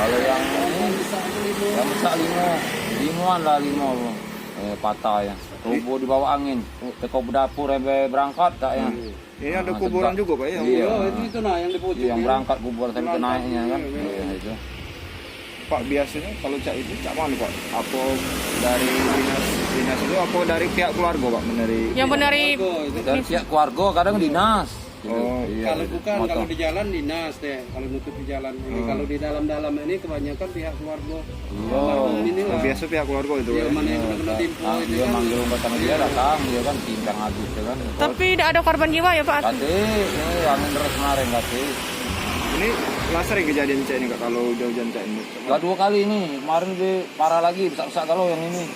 Kalau yang besar limuan lah patah ya. Rubuh di bawah angin. Teko dapur berangkat tak ya. Ini ada kuburan juga Pak ya? Iya. Itu nah yang dipucuk. Yang berangkat kubur sampai naiknya kan. Iya itu. Pak biasanya kalau cak itu cak mana Pak? Apa dari dinas itu apa dari pihak keluarga Pak? Yang dari Dari pihak keluarga kadang dinas. Oh, iya. Kalau bukan, Motor. kalau di jalan dinas deh, kalau nutup di jalan. Kalau di dalam-dalam ini kebanyakan pihak keluarga. Ini lah. Biasa pihak keluarga itu Dia ya? mana yang kena timpo Nah, itu dia kan. manggil sama dia datang, dia kan timbang habis ya kan. tapi tidak ada korban jiwa ya Pak? Kati, ini angin deras kemarin kati. Ini lah sering kejadian cak ini Kak kalau hujan cak ini? Gak 2 kali ini, kemarin lebih parah lagi, besar-besar kalau yang ini.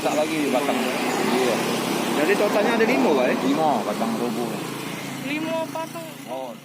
Besar lagi di batang. Iya. Jadi totalnya ada 5 Pak ya? 5 batang rubuh. 5 patang. Oh.